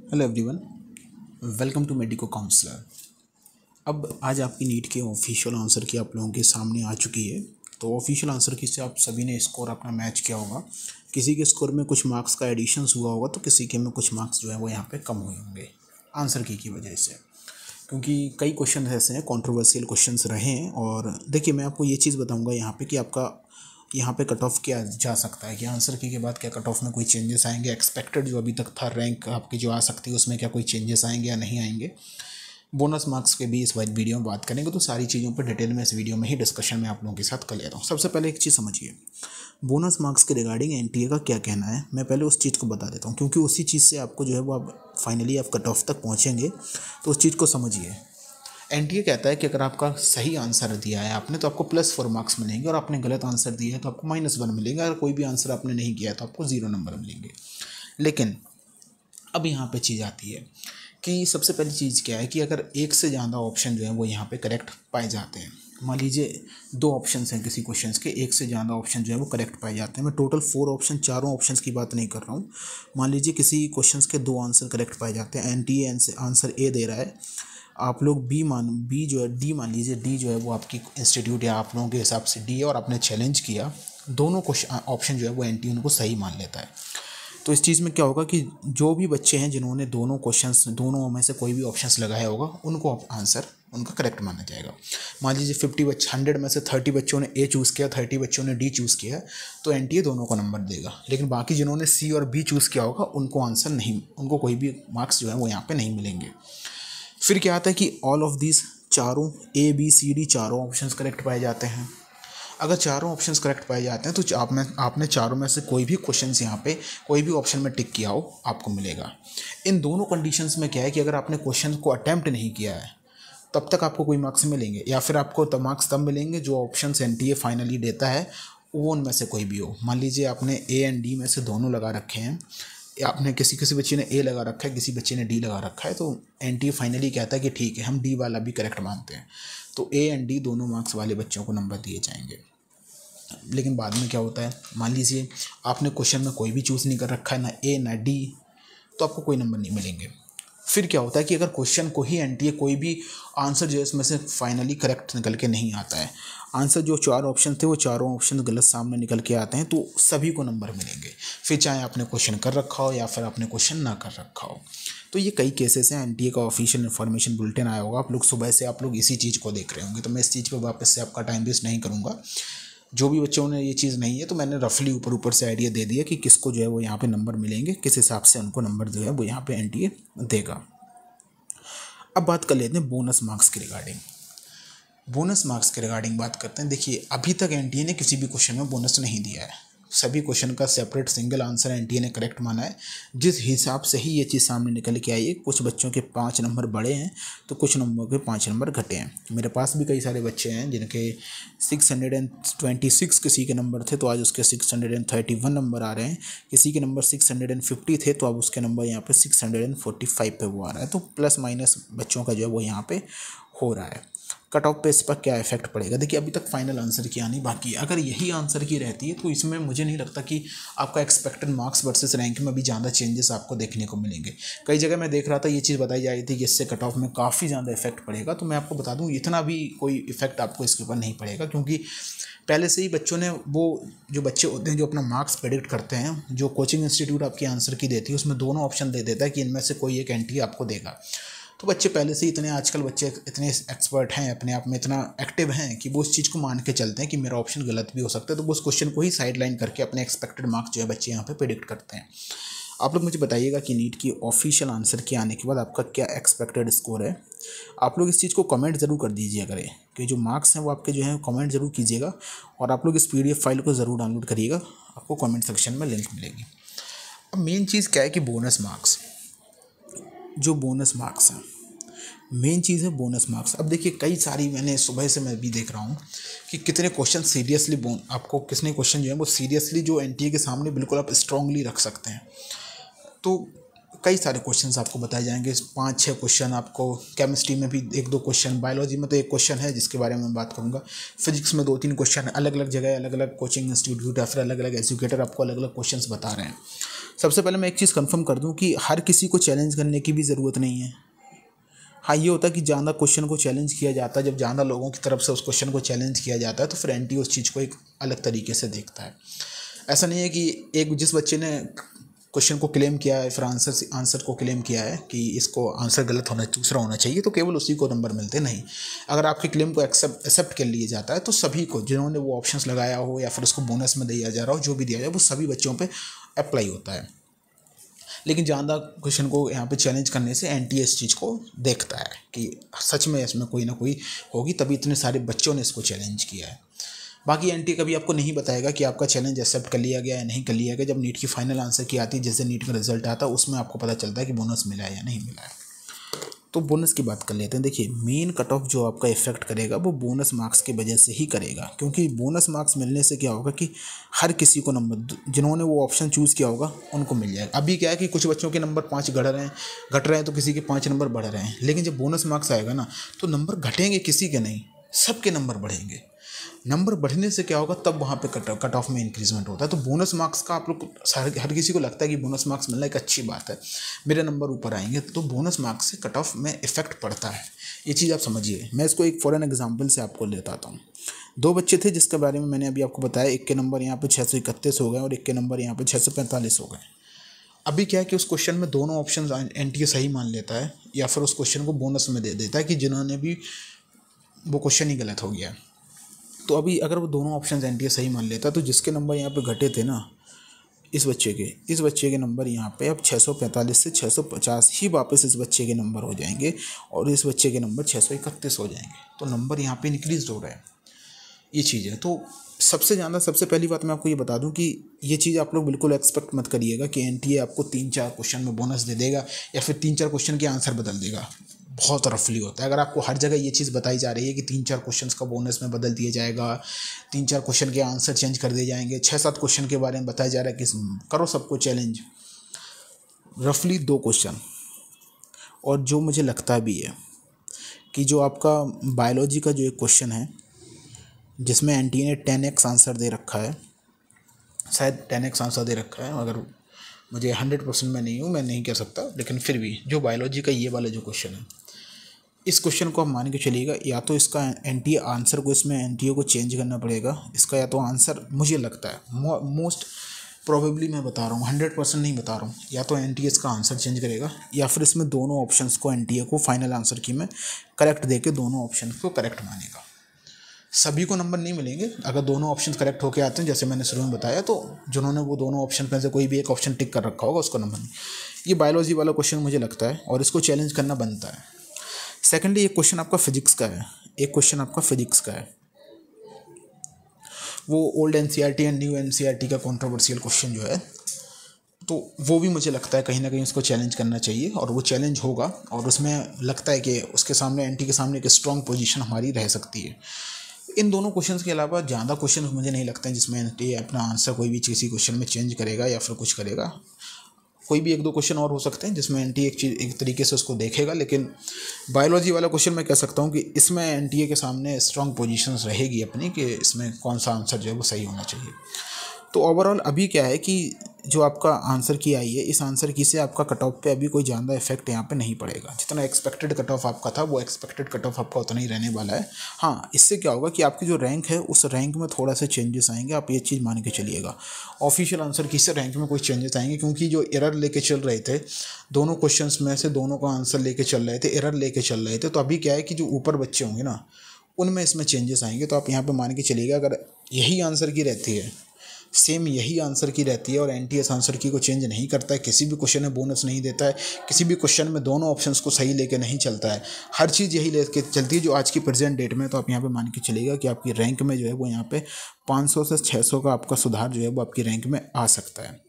Hello everyone, welcome to Medico Counsellor. अब आज आपकी नीट के ऑफिशियल आंसर की आप लोगों के सामने आ चुकी है। तो ऑफिशियल आंसर की से आप सभी ने स्कोर अपना मैच किया होगा। किसी के स्कोर में कुछ मार्क्स का एडिशंस हुआ होगा, तो किसी के में कुछ मार्क्स जो है वो यहाँ पे कम हुए होंगे आंसर की वजह से, क्योंकि कई क्वेश्चन ऐसे हैं, कंट्रोवर्शियल क्वेश्चंस रहे हैं। और देखिए, मैं आपको ये चीज़ बताऊंगा यहाँ पे कि आपका यहाँ पे कट ऑफ क्या जा सकता है, कि आंसर की के बाद क्या कट ऑफ में कोई चेंजेस आएंगे, एक्सपेक्टेड जो अभी तक था रैंक आपकी जो आ सकती है उसमें क्या कोई चेंजेस आएंगे या नहीं आएंगे। बोनस मार्क्स के भी इस वीडियो में बात करेंगे, तो सारी चीज़ों पर डिटेल में इस वीडियो में ही डिस्कशन में आप लोगों के साथ कर ले रहा हूँ। सबसे पहले एक चीज़ समझिए, बोनस मार्क्स के रिगार्डिंग एनटीए का क्या कहना है। मैं पहले उस चीज़ को बता देता हूँ, क्योंकि उसी चीज़ से आपको जो है वो आप फाइनली आप कट ऑफ तक पहुँचेंगे, तो उस चीज़ को समझिए। एनटीए कहता है कि अगर आपका सही आंसर दिया है आपने तो आपको +4 मार्क्स मिलेंगे, और आपने गलत आंसर दिया है तो आपको -1 मिलेंगे। अगर कोई भी आंसर आपने नहीं किया है तो आपको 0 नंबर मिलेंगे। लेकिन अब यहाँ पे चीज़ आती है कि सबसे पहली चीज़ क्या है कि अगर एक से ज़्यादा ऑप्शन जो है वो यहाँ पे करेक्ट पाए जाते हैं। मान लीजिए 2 ऑप्शंस हैं किसी क्वेश्चंस के, एक से ज़्यादा ऑप्शन जो है वो करेक्ट पाए जाते हैं। मैं टोटल 4 ऑप्शन, चारों ऑप्शंस की बात नहीं कर रहा हूँ। मान लीजिए किसी क्वेश्चंस के 2 आंसर करेक्ट पाए जाते हैं, एनटीए आंसर ए दे रहा है, आप लोग बी जो है डी मान लीजिए, डी जो है वो आपकी इंस्टीट्यूट या आप लोगों के हिसाब से डी है, और आपने चैलेंज किया, दोनों क्वेश्चन ऑप्शन जो है वो एनटीए उनको सही मान लेता है। तो इस चीज़ में क्या होगा कि जो भी बच्चे हैं जिन्होंने दोनों क्वेश्चंस, दोनों में से कोई भी ऑप्शंस लगाया होगा, उनको आंसर उनका करेक्ट माना जाएगा। मान लीजिए 100 में से 30 बच्चों ने ए चूज़ किया, 30 बच्चों ने डी चूज़ किया, तो एनटीए दोनों को नंबर देगा। लेकिन बाकी जिन्होंने सी और बी चूज़ किया होगा उनको आंसर नहीं, उनको कोई भी मार्क्स जो है वो यहाँ पे नहीं मिलेंगे। फिर क्या आता है कि ऑल ऑफ दिस, चारों ए बी सी डी चारों ऑप्शंस करेक्ट पाए जाते हैं। अगर चारों ऑप्शंस करेक्ट पाए जाते हैं तो आपने चारों में से कोई भी क्वेश्चंस यहाँ पे कोई भी ऑप्शन में टिक किया हो आपको मिलेगा। इन दोनों कंडीशंस में क्या है कि अगर आपने क्वेश्चन को अटैम्प्ट नहीं किया है तब तक आपको कोई मार्क्स मिलेंगे, या फिर आपको तब मार्क्स तब मिलेंगे जो ऑप्शंस एनटीए फाइनली देता है वो उनमें से कोई भी हो। मान लीजिए आपने ए एंड डी में से दोनों लगा रखे हैं, आपने किसी किसी बच्चे ने ए लगा रखा है, किसी बच्चे ने डी लगा रखा है, तो एनटीए फाइनली कहता है कि ठीक है हम डी वाला भी करेक्ट मानते हैं, तो ए एंड डी दोनों मार्क्स वाले बच्चों को नंबर दिए जाएंगे। लेकिन बाद में क्या होता है, मान लीजिए आपने क्वेश्चन में कोई भी चूज़ नहीं कर रखा है, ना ए ना डी, तो आपको कोई नंबर नहीं मिलेंगे। फिर क्या होता है कि अगर क्वेश्चन को ही एनटीए कोई भी आंसर जो है इसमें से फाइनली करेक्ट निकल के नहीं आता है, आंसर जो 4 ऑप्शन थे वो चारों ऑप्शन गलत सामने निकल के आते हैं, तो सभी को नंबर मिलेंगे, फिर चाहे आपने क्वेश्चन कर रखा हो या फिर आपने क्वेश्चन ना कर रखा हो। तो ये कई केसेस हैं। एनटीए का ऑफिशियल इन्फॉर्मेशन बुलेटिन आया होगा, आप लोग सुबह से आप लोग इसी चीज़ को देख रहे होंगे, तो मैं इस चीज़ पर वापस से आपका टाइम वेस्ट नहीं करूँगा। जो भी बच्चों ने ये चीज़ नहीं है तो मैंने रफली ऊपर ऊपर से आइडिया दे दिया कि किसको जो है वो यहाँ पे नंबर मिलेंगे, किस हिसाब से उनको नंबर जो है वो यहाँ पे एनटीए देगा। अब बात कर लेते हैं बोनस मार्क्स के रिगार्डिंग। बोनस मार्क्स के रिगार्डिंग बात करते हैं। देखिए, अभी तक एनटीए ने किसी भी क्वेश्चन में बोनस नहीं दिया है, सभी क्वेश्चन का सेपरेट सिंगल आंसर एनटीए ने करेक्ट माना है। जिस हिसाब से ही ये चीज़ सामने निकल के आई है, कुछ बच्चों के 5 नंबर बढ़े हैं तो कुछ नंबर के 5 नंबर घटे हैं। मेरे पास भी कई सारे बच्चे हैं जिनके 626 किसी के नंबर थे तो आज उसके 631 नंबर आ रहे हैं, किसी के नंबर 650 थे तो अब उसके नंबर यहाँ पे 645 पे वो आ रहा है। तो प्लस माइनस बच्चों का जो है वो यहाँ पे हो रहा है। कट ऑफ पे इस पर क्या इफेक्ट पड़ेगा, देखिए अभी तक फाइनल आंसर की आनी बाकी है। अगर यही आंसर की रहती है तो इसमें मुझे नहीं लगता कि आपका एक्सपेक्टेड मार्क्स वर्सेस रैंक में भी ज़्यादा चेंजेस आपको देखने को मिलेंगे। कई जगह मैं देख रहा था ये चीज़ बताई जा रही थी कि इससे कट ऑफ में काफ़ी ज़्यादा इफेक्ट पड़ेगा, तो मैं आपको बता दूँ इतना भी कोई इफेक्ट आपको इसके ऊपर नहीं पड़ेगा, क्योंकि पहले से ही बच्चों ने वो जो बच्चे होते हैं जो अपना मार्क्स प्रेडिक्ट करते हैं, जो कोचिंग इंस्टीट्यूट आपकी आंसर की देती है उसमें दोनों ऑप्शन दे देता है कि इनमें से कोई एक एंट्री आपको देगा। तो बच्चे पहले से ही इतने, आजकल बच्चे इतने एक्सपर्ट हैं, अपने आप में इतना एक्टिव हैं कि वो उस चीज़ को मान के चलते हैं कि मेरा ऑप्शन गलत भी हो सकता है, तो वो उस क्वेश्चन को ही साइड लाइन करके अपने एक्सपेक्टेड मार्क्स जो है बच्चे यहाँ पे प्रेडिक्ट करते हैं। आप लोग मुझे बताइएगा कि नीट की ऑफिशियल आंसर के आने के बाद आपका क्या एक्सपेक्टेड स्कोर है। आप लोग इस चीज़ को कमेंट ज़रूर कर दीजिए करें कि जो मार्क्स हैं वो आपके जो हैं कमेंट ज़रूर कीजिएगा, और आप लोग इस PDF फाइल को ज़रूर डाउनलोड करिएगा, आपको कमेंट सेक्शन में लिंक मिलेगी। अब मेन चीज़ क्या है कि बोनस मार्क्स, जो बोनस मार्क्स हैं मेन चीज़ है बोनस मार्क्स। अब देखिए कई सारी, मैंने सुबह से मैं भी देख रहा हूँ कि कितने क्वेश्चन सीरियसली आपको कितने क्वेश्चन जो है वो सीरियसली जो एनटीए के सामने बिल्कुल आप स्ट्रांगली रख सकते हैं। तो कई सारे क्वेश्चंस आपको बताए जाएंगे, 5-6 क्वेश्चन आपको, केमिस्ट्री में भी 1-2 क्वेश्चन, बायोलॉजी में तो 1 क्वेश्चन है जिसके बारे में मैं बात करूँगा, फिजिक्स में 2-3 क्वेश्चन, अलग अलग जगह अलग अलग कोचिंग इंस्टीट्यूट या फिर अलग अलग एजुकेटर आपको अलग अलग क्वेश्चन बता रहे हैं। सबसे पहले मैं एक चीज़ कंफर्म कर दूं कि हर किसी को चैलेंज करने की भी ज़रूरत नहीं है। हाँ, ये होता है कि ज़्यादा क्वेश्चन को चैलेंज किया जाता है, जब ज़्यादा लोगों की तरफ से उस क्वेश्चन को चैलेंज किया जाता है तो फिर एंटी उस चीज़ को एक अलग तरीके से देखता है। ऐसा नहीं है कि एक जिस बच्चे ने क्वेश्चन को क्लेम किया है फिर आंसर को क्लेम किया है कि इसको आंसर गलत होना, दूसरा होना चाहिए तो केवल उसी को नंबर मिलते नहीं। अगर आपके क्लेम को एक्सेप्ट कर लिया जाता है तो सभी को, जिन्होंने वो ऑप्शंस लगाया हो या फिर उसको बोनस में दिया जा रहा हो, जो भी दिया जाए वो सभी बच्चों पे अप्लाई होता है। लेकिन ज़्यादा क्वेश्चन को यहाँ पे चैलेंज करने से एनटीए इस चीज़ को देखता है कि सच में इसमें कोई ना कोई होगी, तभी इतने सारे बच्चों ने इसको चैलेंज किया है। बाकी एनटीए कभी आपको नहीं बताएगा कि आपका चैलेंज एक्सेप्ट कर लिया गया या नहीं कर लिया गया। जब नीट की फाइनल आंसर की आती है, जैसे नीट का रिजल्ट आता है, उसमें आपको पता चलता है कि बोनस मिला है या नहीं मिला है। तो बोनस की बात कर लेते हैं। देखिए, मेन कट ऑफ जो आपका इफेक्ट करेगा वो बोनस मार्क्स की वजह से ही करेगा, क्योंकि बोनस मार्क्स मिलने से क्या होगा कि हर किसी को नंबर, जिन्होंने वो ऑप्शन चूज़ किया होगा उनको मिल जाएगा। अभी क्या है कि कुछ बच्चों के नंबर 5 घट रहे हैं तो किसी के 5 नंबर बढ़ रहे हैं, लेकिन जब बोनस मार्क्स आएगा ना तो नंबर घटेंगे किसी के नहीं, सबके नंबर बढ़ेंगे। नंबर बढ़ने से क्या होगा, तब वहाँ पे कट ऑफ में इंक्रीजमेंट होता है। तो बोनस मार्क्स का आप लोग हर किसी को लगता है कि बोनस मार्क्स मिलना एक अच्छी बात है, मेरे नंबर ऊपर आएंगे, तो बोनस मार्क्स से कट ऑफ में इफेक्ट पड़ता है। ये चीज़ आप समझिए। मैं इसको एक फॉर एन एग्जाम्पल से आपको लेता हूँ। 2 बच्चे थे जिसके बारे में मैंने अभी आपको बताया, एक के नंबर यहाँ पे 631 हो गए और एक के नंबर यहाँ पे 645 हो गए। अभी क्या है कि उस क्वेश्चन में दोनों ऑप्शन एनटीए सही मान लेता है या फिर उस क्वेश्चन को बोनस में दे देता है कि जिन्होंने भी वो क्वेश्चन ही गलत हो गया। तो अभी अगर वो दोनों ऑप्शन एनटीए सही मान लेता है तो जिसके नंबर यहाँ पे घटे थे ना, इस बच्चे के नंबर यहाँ पे अब 645 से 650 ही वापस इस बच्चे के नंबर हो जाएंगे और इस बच्चे के नंबर 631 हो जाएंगे। तो नंबर यहाँ पे इंक्रीज हो रहा है, ये चीज़ है। तो सबसे पहली बात मैं आपको ये बता दूं कि ये चीज़ आप लोग बिल्कुल एक्सपेक्ट मत करिएगा कि एनटीए आपको 3-4 क्वेश्चन में बोनस दे देगा या फिर 3-4 क्वेश्चन के आंसर बदल देगा। बहुत रफली होता है। अगर आपको हर जगह ये चीज़ बताई जा रही है कि 3-4 क्वेश्चंस का बोनस में बदल दिया जाएगा, 3-4 क्वेश्चन के आंसर चेंज कर दिए जाएंगे, 6-7 क्वेश्चन के बारे में बताया जा रहा है कि करो सबको चैलेंज, रफली 2 क्वेश्चन। और जो मुझे लगता भी है कि जो आपका बायोलॉजी का जो एक क्वेश्चन है जिसमें एनटीए ने 10x आंसर दे रखा है, शायद 10x आंसर दे रखा है, अगर मुझे 100% मैं नहीं हूँ, मैं नहीं कह सकता, लेकिन फिर भी जो बायोलॉजी का ये वाला जो क्वेश्चन है, इस क्वेश्चन को आप मान के चलिएगा, या तो इसका एनटीए आंसर को, इसमें एनटीए को चेंज करना पड़ेगा। इसका या तो आंसर, मुझे लगता है मोस्ट प्रोबेबली, मैं बता रहा हूँ 100% नहीं बता रहा हूँ, या तो एनटीए इसका आंसर चेंज करेगा या फिर इसमें दोनों ऑप्शंस को एनटीए को फाइनल आंसर की में करेक्ट दे के दोनों ऑप्शन को करेक्ट मानेगा। सभी को नंबर नहीं मिलेंगे। अगर दोनों ऑप्शन करेक्ट होके आते हैं, जैसे मैंने शुरू में बताया, तो जिन्होंने वो दोनों ऑप्शन में से कोई भी एक ऑप्शन टिक कर रखा होगा उसको नंबर नहीं। ये बायोलॉजी वाला क्वेश्चन मुझे लगता है और इसको चैलेंज करना बनता है। सेकेंडली, एक क्वेश्चन आपका फिजिक्स का है, वो old NCERT and new NCERT का कंट्रोवर्शियल क्वेश्चन जो है, तो वो भी मुझे लगता है कहीं ना कहीं उसको चैलेंज करना चाहिए और वो चैलेंज होगा। और उसमें लगता है कि उसके सामने, एनटी के सामने एक स्ट्रॉन्ग पोजीशन हमारी रह सकती है। इन दोनों क्वेश्चंस के अलावा ज़्यादा क्वेश्चन मुझे नहीं लगता है जिसमें एनटी अपना आंसर कोई भी किसी क्वेश्चन में चेंज करेगा या फिर कुछ करेगा। कोई भी 1-2 क्वेश्चन और हो सकते हैं जिसमें एनटीए एक तरीके से उसको देखेगा, लेकिन बायोलॉजी वाला क्वेश्चन मैं कह सकता हूँ कि इसमें एनटीए के सामने स्ट्रॉन्ग पोजीशंस रहेगी अपनी, कि इसमें कौन सा आंसर जो है वो सही होना चाहिए। तो ओवरऑल अभी क्या है कि जो आपका आंसर की आई है, इस आंसर की से आपका कट ऑफ पे अभी कोई ज़्यादा इफेक्ट यहाँ पे नहीं पड़ेगा। जितना एक्सपेक्टेड कट ऑफ आपका था, वो एक्सपेक्टेड कट ऑफ आपका उतना ही रहने वाला है। हाँ, इससे क्या होगा कि आपकी जो रैंक है उस रैंक में थोड़ा सा चेंजेस आएंगे, आप ये चीज़ मान के चलिएगा। ऑफिशियल आंसर की से रैंक में कोई चेंजेस आएंगे, क्योंकि जो एरर लेके चल रहे थे, दोनों क्वेश्चन में से दोनों का आंसर लेके चल रहे थे, एरर लेके चल रहे थे। तो अभी क्या है कि जो ऊपर बच्चे होंगे ना, उनमें इसमें चेंजेस आएंगे। तो आप यहाँ पर मान के चलिएगा, अगर यही आंसर की रहती है, सेम यही आंसर की रहती है और एनटीएस आंसर की को चेंज नहीं करता है, किसी भी क्वेश्चन में बोनस नहीं देता है, किसी भी क्वेश्चन में दोनों ऑप्शंस को सही लेके नहीं चलता है, हर चीज़ यही लेके चलती है जो आज की प्रेजेंट डेट में। तो आप यहाँ पे मान के चलिएगा कि आपकी रैंक में जो है वो यहाँ पे 500 से 600 का आपका सुधार जो है वो आपकी रैंक में आ सकता है।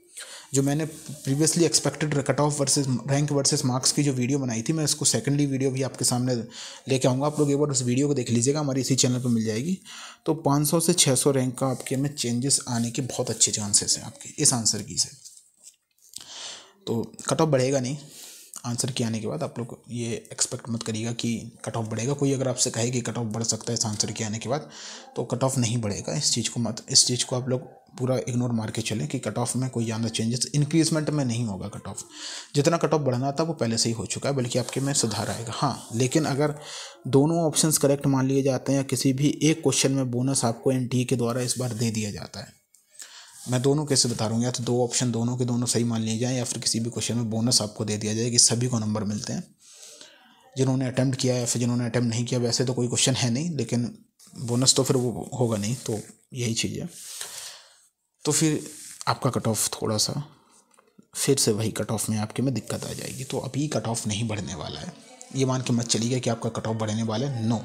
जो मैंने previously expected cut off versus rank versus marks की जो वीडियो बनाई थी, मैं इसको सेकेंडली वीडियो भी आपके सामने लेके आऊँगा। आप लोग एक बार उस वीडियो को देख लीजिएगा, हमारी इसी चैनल पर मिल जाएगी। तो 500 से 600 रैंक का आपके में चेंजेस आने के बहुत अच्छे चांसेस हैं आपके इस आंसर की से। तो कट ऑफ बढ़ेगा नहीं। आंसर के आने के बाद आप लोग ये एक्सपेक्ट मत करिएगा कि कट ऑफ बढ़ेगा। कोई अगर आपसे कहे कि कट ऑफ बढ़ सकता है इस आंसर के आने के बाद, तो कट ऑफ नहीं बढ़ेगा। इस चीज़ को आप लोग पूरा इग्नोर मार के चलें कि कट ऑफ में कोई ज़्यादा चेंजेस इंक्रीजमेंट में नहीं होगा। कट ऑफ जितना कट ऑफ बढ़ना था वो पहले से ही हो चुका है, बल्कि आपके में सुधार आएगा। हाँ, लेकिन अगर दोनों ऑप्शंस करेक्ट मान लिए जाते हैं या किसी भी एक क्वेश्चन में बोनस आपको एनटीए के द्वारा इस बार दे दिया जाता है, मैं दोनों कैसे बता रहा हूँ, या तो दो ऑप्शन दोनों के दोनों सही मान लिए जाएँ, या फिर किसी भी क्वेश्चन में बोनस आपको दे दिया जाए कि सभी को नंबर मिलते हैं जिन्होंने अटैम्प्ट किया या फिर जिन्होंने अटैम्प्ट नहीं किया। वैसे तो कोई क्वेश्चन है नहीं, लेकिन बोनस तो फिर वो होगा नहीं, तो यही चीज़ है। तो फिर आपका कट ऑफ थोड़ा सा फिर से वही कट ऑफ में आपके में दिक्कत आ जाएगी। तो अभी कट ऑफ नहीं बढ़ने वाला है, ये मान के मत चलिएगा कि आपका कट ऑफ बढ़ने वाला है। नो,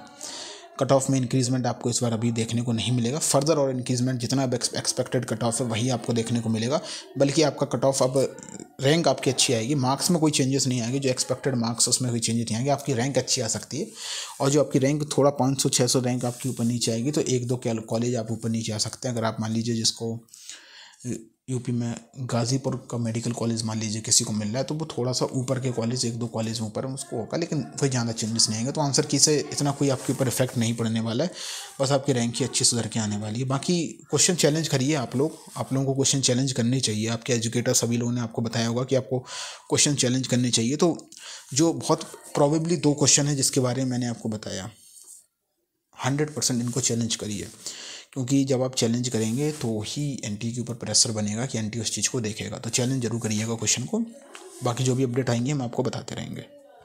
कट ऑफ में इंक्रीजमेंट आपको इस बार अभी देखने को नहीं मिलेगा। फर्दर और इंक्रीजमेंट जितना अब एक्सपेक्टेड कट ऑफ है वही आपको देखने को मिलेगा, बल्कि आपका कट ऑफ अब रैंक आपकी अच्छी आएगी। मार्क्स में कोई चेंजेस नहीं आएंगे, जो एक्सपेक्टेड मार्क्स उसमें कोई चेंजेस नहीं आएंगे। आपकी रैंक अच्छी आ सकती है, और जो आपकी रैंक थोड़ा 500-600 रैंक आपकी ऊपर नीचे आएगी, तो 1-2 कॉलेज आप ऊपर नीचे आ सकते हैं। अगर आप मान लीजिए जिसको यूपी में गाज़ीपुर का मेडिकल कॉलेज मान लीजिए किसी को मिल रहा है, तो वो थोड़ा सा ऊपर के कॉलेज 1-2 कॉलेज ऊपर उसको होगा, लेकिन कोई ज़्यादा चेंजेस नहीं आएंगे। तो आंसर की से इतना कोई आपके ऊपर इफेक्ट नहीं पड़ने वाला है, बस आपकी रैंक ही अच्छी सुधर के आने वाली है। बाकी क्वेश्चन चैलेंज करिए आप लोगों को क्वेश्चन चैलेंज करनी चाहिए। आपके एजुकेटर सभी लोगों ने आपको बताया होगा कि आपको क्वेश्चन चैलेंज करने चाहिए। तो जो बहुत प्रॉबेबली 2 क्वेश्चन है जिसके बारे में मैंने आपको बताया, 100% इनको चैलेंज करिए, क्योंकि जब आप चैलेंज करेंगे तो ही एनटी के ऊपर प्रेशर बनेगा कि एनटी उस चीज़ को देखेगा। तो चैलेंज जरूर करिएगा क्वेश्चन को। बाकी जो भी अपडेट आएंगे हम आपको बताते रहेंगे।